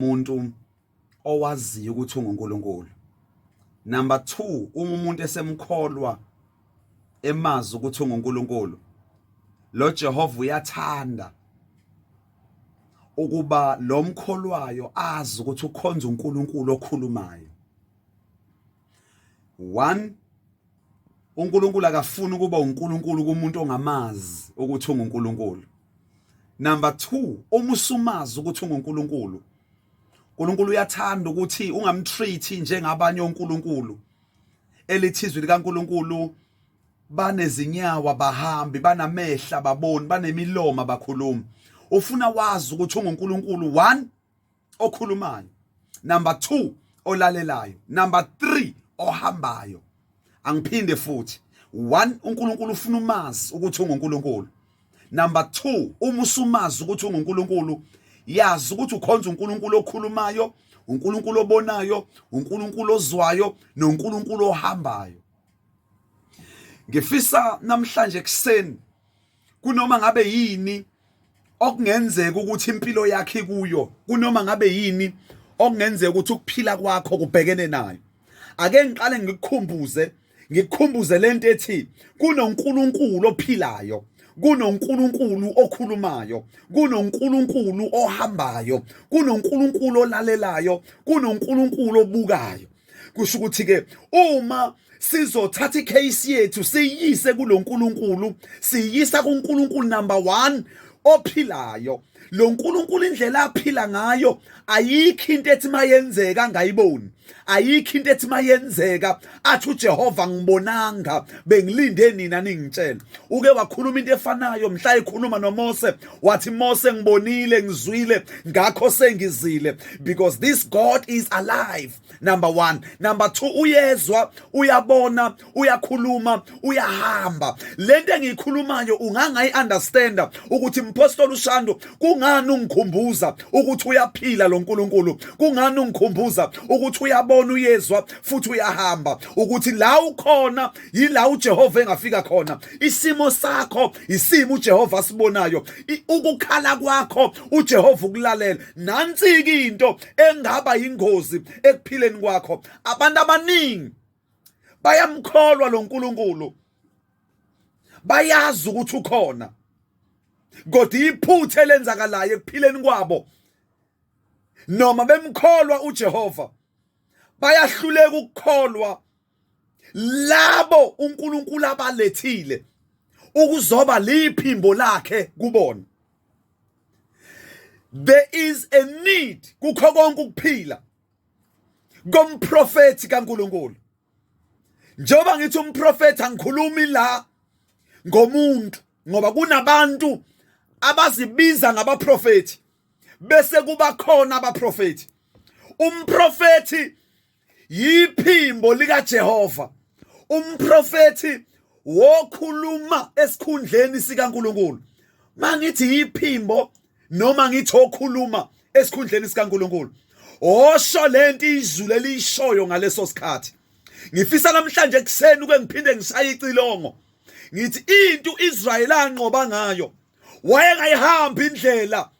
umuntu owaziyo ukuthi unguNkulunkulu. Number 2, uma umuntu esemkholwa emazi ukuthi unguNkulunkulu, lo Jehova uyathanda ukuba lo mkholwayo azi ukuthi ukhonza uNkulunkulu okhulumayo. 1, uNkulunkulu akafuni ukuba uNkulunkulu kumuntu ongamazi ukuthi unguNkulunkulu. Number 2, uma usumazi ukuthi unguNkulunkulu, uNkulunkulu uyathanda ukuthi ungamtreat njengabanye onkulunkulu. Elithizwe likaNkulunkulu banezinyawo bahambi, banamehla baboni, banemiloma bakhuluma. Ufuna wazi ukuthi unguNkulunkulu 1 okhulumayo, number 2 olalelayo, number 3 ohambayo. Angiphinde futhi. 1, uNkulunkulu ufuna umazi ukuthi unguNkulunkulu. Number 2, uma usumazi ukuthi unguNkulunkulu, yazi ukuthi ukhonza uNkulunkulu okhulumayo, uNkulunkulu obonayo, uNkulunkulu ozwayo, noNkulunkulu ohambayo. Ngifisa namhlanje ekseni kunoma ngabe yini okungenzeka ukuthi impilo yakhe kuyo, kunoma ngabe yini okungenzeka ukuthi ukuphila kwakho kubhekene nayo, ake ngiqale ngikukhumbuze lento ethi kunoNkulunkulu ophilayo, kunoNkulunkulu okhulumayo, kunoNkulunkulu ohambayo, kunoNkulunkulu olalelayo, kunoNkulunkulu obukayo. Kusho ukuthi ke uma sizothatha icase yethu siyise kuloNkulunkulu, siyisa kuNkulunkulu number 1 ophilayo, lo nkulunkulu indlela aphila ngayo ayikho into ethi mayenzeka angayiboni, ayikho into ethi mayenzeka athi uJehova ngibonanga bengilinde nina ningitshela. Uke wakhuluma into efanayo mhla ekhuluma noMose, wathi Mose ngibonile ngizwile ngakho sengizile, because this God is alive. Number 1. Number 2, uyezwa, uyabona, uyakhuluma, uyahamba. Lento engiyikhulumayo ungangayi-understanda ukuthi Mpostoli uShando kungani ungikhumbuza ukuthi uyaphila lo nkulunkulu, kungani ungikhumbuza ukuthi uyabona, uyezwa futhi uyahamba, ukuthi la ukhona yila uJehova engafika khona. Isimo sakho isimo uJehova sibonayo, ukukhala kwakho uJehova ukulalela. Nansi into engaba ingozi ekuphileni kwakho, abantu abaningi bayamkholwa lo nkulunkulu, bayazi ukuthi ukhona, kodwa iphutha elenzakalayo ekuphileni kwabo noma bemkholwa uJehova, bayahluleka ukukholwa labo uNkulunkulu abalethile ukuzoba liphimbo lakhe kubona. There is a need kukho konke ukuphila komprofeti kaNkulunkulu. Njengoba ngithi umprofeti angikhulumi la ngomuntu, ngoba kunabantu abazibiza ngabaprofeti bese kuba khona abaprofeti. Umprofeti yiphimbo lika Jehova, umprofeti wokhuluma esikhundleni sikaNkulunkulu. Mangithi yiphimbo noma ngithi okhuluma esikhundleni sikaNkulunkulu, osho lento izulu eliyishoyo ngaleso sikhathi. Ngifisa namhlanje ekseni uke ngiphinde ngishaye icilongo ngithi into uIsrayeli anqoba ngayo wayengayihamba indlela,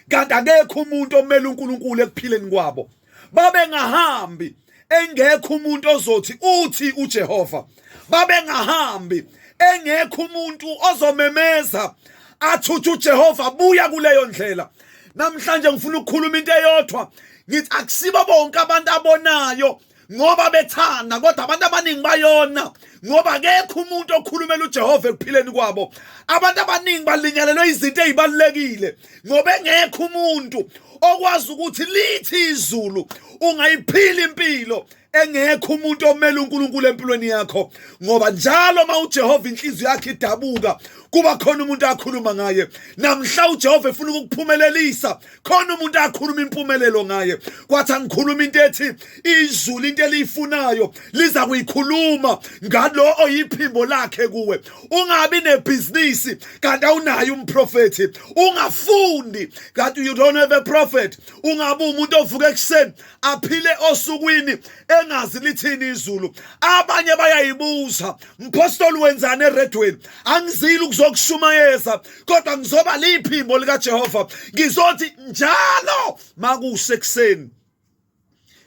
kanti akekho umuntu omele uNkulunkulu ekuphileni kwabo. Babengahambi engekho umuntu ozothi uthi uJehova, babengahambi engekho umuntu ozomemeza athi uJehova buya kuleyo ndlela. Namhlanje ngifuna ukukhuluma into eyodwa, ngithi akusibo bonke abantu abonayo ngoba bethanda, kodwa abantu abaningi bayona ngoba akekho umuntu okhulumela uJehova ekuphileni kwabo. Abantu abaningi balinyalelwe izinto ezibalekile ngoba engekho umuntu okwazi ukuthi lithi izulu ungayiphila impilo engekho umuntu omele uNkulunkulu empilweni yakho, ngoba njalo uJehova inhliziyo yakhe idabuka kuba khona umuntu akhuluma ngaye. Namhla uJehova efuna ukuphumelelisa, khona umuntu akhuluma impumelelo ngaye. Kwathi angikhuluma into ethi izulu into eliyifunayo liza kuyikhuluma ngalo oyiphimbo lakhe kuwe. Ungabi nebhizinisi kanti awunayo umprofeti, ungafundi kanti you don't have a prophet, ungabi umuntu ovuka ekseni aphile osukwini bengazi lithini izulu. Abanye bayayibuza, mpostoli wenzani eredweni? Angizili ukuzokushumayeza, kodwa ngizoba liphimbo lika Jehova. Ngizothi njalo makusekuseni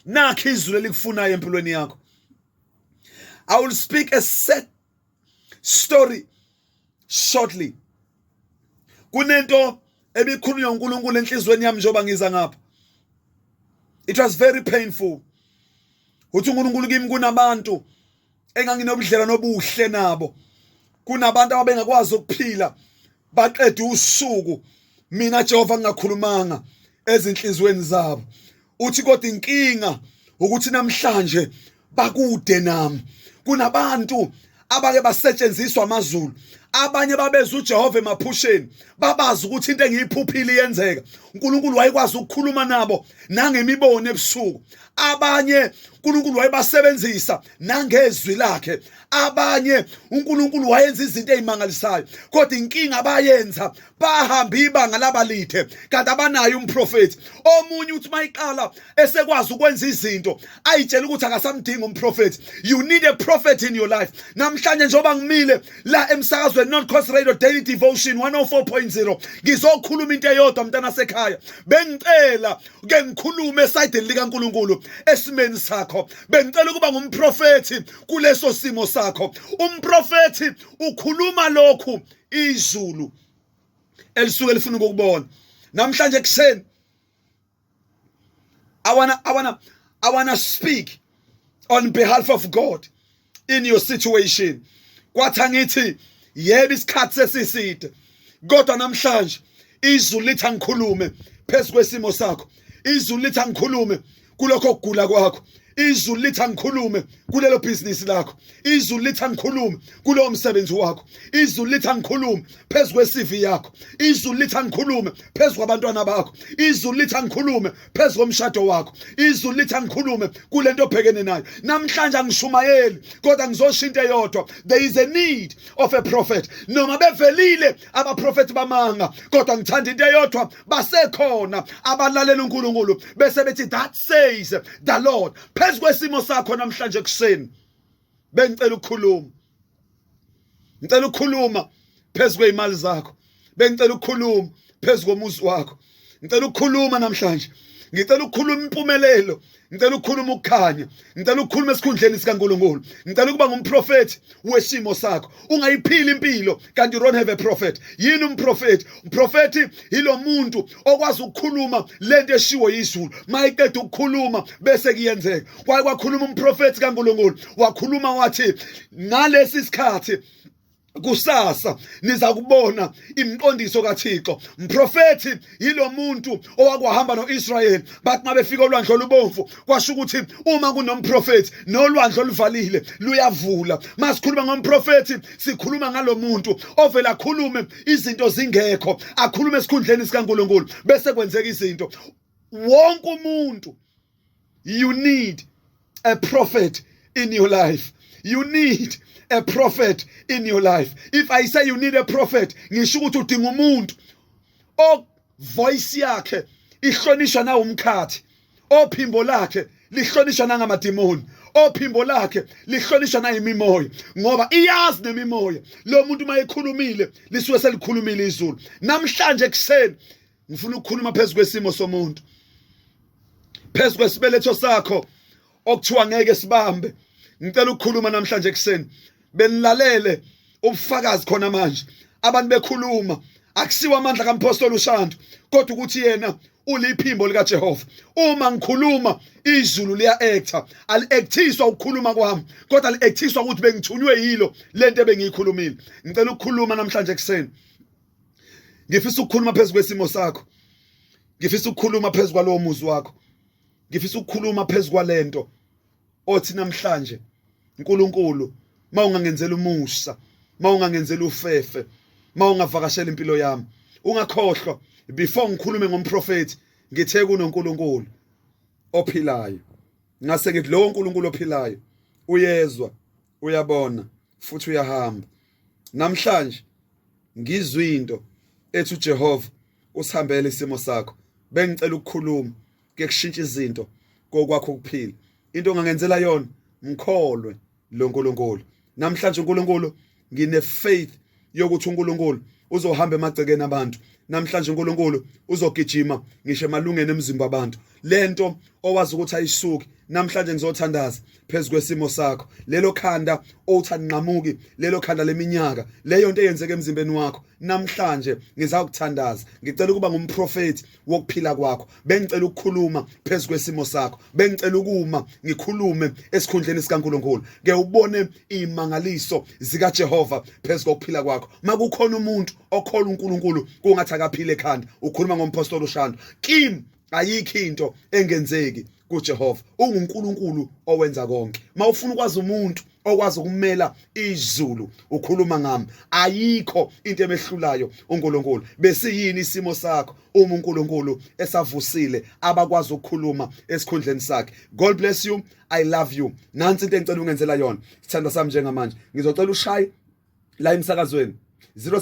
nakho izulu elikufunayo empilweni yakho. I will speak a set story shortly. Kunento ebikhulunywa uNkulunkulu enhlizweni yami njoba ngiza ngapha. It was very painful. Uthi uNkulunkulu kimi kunabantu enganginobudlelwano obuhle nabo. Kunabantu ababengakwazi ukuphila baqeda usuku mina Jehova ngingakhulumanga ezinhlizweni zabo. Uthi kodwa inkinga ukuthi namhlanje bakude nami. Kunabantu abake basetshenziswa amazulu. Abanye babeza uJehova emaphusheni, babazi ukuthi into engiyiphuphile iyenzeka. uNkulunkulu wayekwazi ukukhuluma nabo nangemibono ebusuku. Abanye uNkulunkulu wayebasebenzisa nangezwi lakhe. Abanye uNkulunkulu wayenza izinto ezimangalisayo, kodwa inkinga bayenza bahamba ibanga labalide kanti abanayo umprofeti. Omunye uthi mayiqala esekwazi ukwenza izinto ayitshela ukuthi akasamdinga umprofeti. You need a prophet in your life. Namhlanje njoba ngimile la emsakazweni North Coast Radio Daily Devotion 104.0 ngizokhuluma into eyodwa mntana sekhaya. Bengicela ke ngikhulume esayidini likaNkulunkulu esimeni sakho. Bengicela ukuba ngumprofeti kuleso simo sakho. Umprofeti ukhuluma lokhu izulu elisuke lifuna ukubona. Namhlanje kuseni I wanna speak on behalf of God in your situation. Kwathi angithi yebo isikhathi sesiside, kodwa namhlanje izulu lithi angikhulume phezu kwesimo sakho. Izulu lithi angikhulume kulokho kugula kwakho. Izulu lithi angikhulume kulelo business lakho. Izulu lithi angikhulume kulowo msebenzi wakho. Izulu lithi angikhulume phezu kwe-CV yakho. Izulu lithi angikhulume phezu kwabantwana bakho. Izulu lithi angikhulume phezu komshado wakho. Izulu lithi angikhulume kulento obhekene nayo. Namhlanje angishumayeli, kodwa ngizoshintsha eyodwa. There is a need of a prophet. Noma bevelile abaprofeti bamanga, kodwa ngithanda into eyodwa, basekhona abalalela uNkulunkulu bese bethi that says the Lord. Phezu kwesimo sakho namhlanje kuseni bengicela ukukhuluma. Ngicela ukukhuluma phezu kwezimali zakho. Bengicela ukukhuluma phezu komuzi wakho. Ngicela ukukhuluma namhlanje. Ngicela ukukhuluma impumelelo. Ngicela ukukhuluma ukukhanya. Ngicela ukukhuluma esikhundleni sikaNkulunkulu. Ngicela ukuba ngumprofeti wesimo sakho. Ungayiphila impilo kanti you don't have a prophet. Yini umprofeti? Umprofeti yilo muntu okwazi ukukhuluma lento eshiwo yizulu. Mayiqeda ukukhuluma bese kuyenzeka. Kwakhuluma umprofeti kaNkulunkulu. Wakhuluma wathi ngalesi sikhathi kusasa niza kubona imiqondiso kaThixo. Umprofeti yilo muntu owakuhamba noIsrael, bathi mabefika olwandle olubomvu kwasho ukuthi uma kunomprofeti nolwandle oluvalile luyavula. Masikhuluma ngomprofeti sikhuluma ngalomuntu ovela khulume izinto zingekho, akhulume esikhundleni sikaNkulunkulu bese kwenzeka izinto. Wonke umuntu, you need a prophet in your life. You need a prophet in your life. If I say you need a prophet, ngisho ukuthi udinga umuntu o voice yakhe ihlonishwa na umkhathi, ophimbo lakhe lihlonishwa nangamadimoni, ophimbo lakhe lihlonishwa na imimoya, ngoba iyazi nemimoya lo muntu mayekhulumile lisuke selikhulumile izulu. Namhlanje kuseni ngifuna ukukhuluma phezu kwesimo somuntu, phezu kwesibeletho sakho okuthiwa ngeke sibambe. Ngicela ukukhuluma namhlanje kuseni. Benilalele ubufakazi khona manje. Abantu bekhuluma akusiwa amandla kaMpostoli uShandu, kodwa ukuthi yena uliphimbo lika Jehova. Uma ngikhuluma izulu liya actor, ali-actiswa ukukhuluma kwami, kodwa ali-actiswa ukuthi bengithunywe yilo lento ebengiyikhulumile. Ngicela ukukhuluma namhlanje kuseni. Ngifisa ukukhuluma phezu kwesimo sakho. Ngifisa ukukhuluma phezu kwalowo muzi wakho. Ngifisa ukukhuluma phezu kwalento othi namhlanje uNkulunkulu mawungangenzela umusa, mawungangenzela ufefe, mawungavakashela impilo yami, ungakhohlwa before ngikhulume ngomprofeti ngithe kunoNkulunkulu ophilayo. Ngase ngithi lo uNkulunkulu ophilayo uyezwa, uyabona futhi uyahamba. Namhlanje ngizwe into ethi uJehova usihambele isimo sakho. Bengicela ukukhuluma ke kushintsha izinto kokwakho ukuphila. into ongangenzela yona ngikholwe lo nkulunkulu. Namhlanje uNkulunkulu ngine faith yokuthi uNkulunkulu uzohamba emagcekeni abantu. Namhlanje uNkulunkulu uzogijima ngisho emalungeni emzimba abantu. Lento owazi ukuthi ayisuki namhlanje ngizothandaza phezulu kwesimo sakho. Lelo khanda othanqamuki, lelo khanda leminyaka, leyo nto eyenzeke emzimbeni wakho. Namhlanje ngizakuthandaza. Ngicela ukuba ngumprofeti wokuphila kwakho. Bengicela ukukhuluma phezulu kwesimo sakho. Bengicela ukuma ngikhulume esikhundleni sikaNkulunkulu. Ke ubone imangaliso zika Jehova phezulu kokuphila kwakho. Makukhona umuntu okholwa uNkulunkulu kungathi akaphile ekhanda, ukhuluma ngompostoli uShando. Kimi ayikho into engenzeki kuJehova. UnguNkulunkulu owenza konke. Mawufuna ukwazi umuntu okwazi ukumela izulu, ukhuluma ngami. Ayikho into emehlulayo uNkulunkulu. Besiyini isimo sakho uma uNkulunkulu esavusile abakwazi ukukhuluma esikhundleni sakhe. God bless you. I love you. Nansi into engicela ungenzela yona. Sithanda sami njengamanje. Ngizocela ushaye la emsakazweni 07